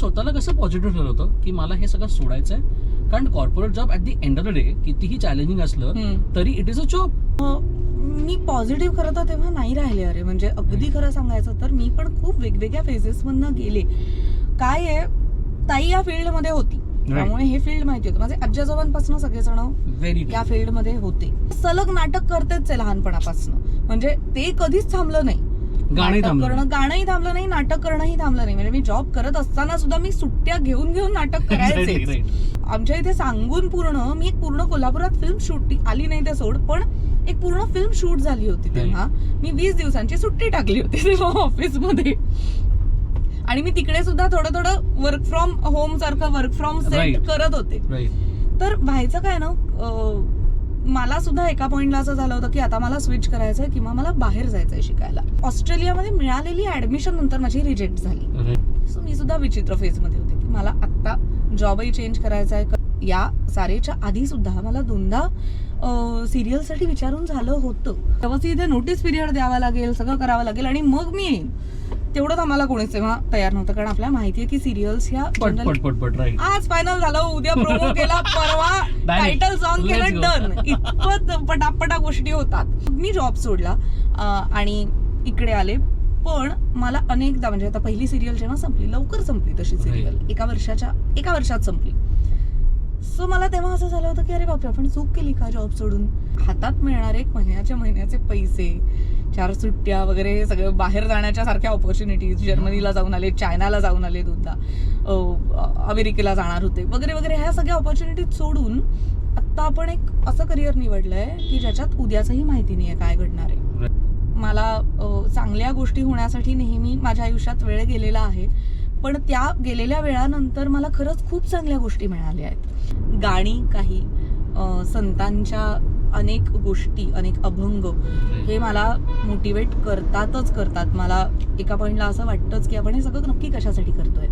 स्वतःला कसं पॉझिटिव्ह ठरवतं की मला हे सगळं सोडायचं आहे, कारण corporate job at the end of the day कितीही चॅलेंजिंग असलं तरी it is a job. Me positive खरं तर तेव्हा नाही राहिले. अरे म्हणजे अगदी खरं सांगायचं तर मी पण खूप वेगवेगळ्या फेजेस मधनं गेले. काय आहे, ताई या फील्डमध्ये होती त्यामुळे हे फील्ड माहिती होतं. माझे आजी आजोबांपासून सगळेजण या फील्डमध्ये होते. सलग नाटक करतेच आहे लहानपणापासून, म्हणजे ते कधीच थांबलं नाही. गाणंही थांबलं नाही, नाटक करणंही थांबलं नाही. म्हणजे मी जॉब करत असताना सुद्धा मी सुट्ट्या घेऊन नाटक करायचे. आमच्या इथे सांगून मी एक पूर्ण कोल्हापुरात फिल्म शूट आली नाही ते सोड, पण एक पूर्ण फिल्म शूट झाली होती तेव्हा. मी 20 दिवसांची सुट्टी टाकली होती तेव्हा ऑफिसमध्ये. आणि मी तिकडे सुद्धा थोडं वर्क फ्रॉम होम सारखं वर्क फ्रॉम सेट करत होते. तर व्हायचं काय ना, मला सुद्धा एका पॉइंटला असं झालं होतं की आता मला स्विच करायचंय किंवा मला बाहेर जायचंय शिकायला. ऑस्ट्रेलियामध्ये मिळालेली ऍडमिशन नंतर माझी रिजेक्ट झाली. सो मी सुद्धा विचित्र फेजमध्ये होते की मला आता जॉबही चेंज करायचा आहे. या सारेच्या आधी सुद्धा मला 2दा सिरियलसाठी विचारून झालं होतं. तेव्हा इथे नोटीस पिरियड द्यावा लागेल, सगळं करावं लागेल आणि मग मी येईन. तेवढंच आम्हाला कोणीच तेव्हा तयार नव्हतं, कारण आपल्याला माहितीये की सिरियल्स ह्या आज फायनल झालं, उद्या प्रोमो केला, परवा टायटल सॉन्ग केलं, डन. इतपत पटापटा गोष्टी होतात. मी जॉब सोडला आणि इकडे आले. पण मला अनेकदा, म्हणजे आता पहिली सिरियल जेव्हा संपली, लवकर संपली तशी सिरियल, एका वर्षात संपली. सो मला तेव्हा असं झालं होतं की अरे बापरे, आपण चूक केली का जॉब सोडून. हातात मिळणार एक महिन्याचे पैसे, 4 सुट्ट्या वगैरे, हे सगळं बाहेर जाण्याच्या सारख्या ऑपॉर्च्युनिटीज. जर्मनीला जाऊन आले, चायनाला जाऊन आले 2दा, अमेरिकेला जाणार होते वगैरे वगैरे. ह्या सगळ्या ऑपॉर्च्युनिटीज सोडून आता आपण एक असं करिअर निवडलंय की ज्याच्यात उद्याचंही माहिती नाहीये काय घडणार आहे. मला चांगल्या गोष्टी होण्यासाठी नेहमी माझ्या आयुष्यात वेळ गेलेला आहे, पण त्या गेलेल्या वेळानंतर मला खरंच खूप चांगल्या गोष्टी मिळाल्या आहेत. गाणी, काही संतांच्या अनेक गोष्टी, अनेक अभंग हे मला मोटिवेट करतात. मला एका पॉइंटला असं वाटतंच की आपण हे सगळं नक्की कशासाठी करतोय.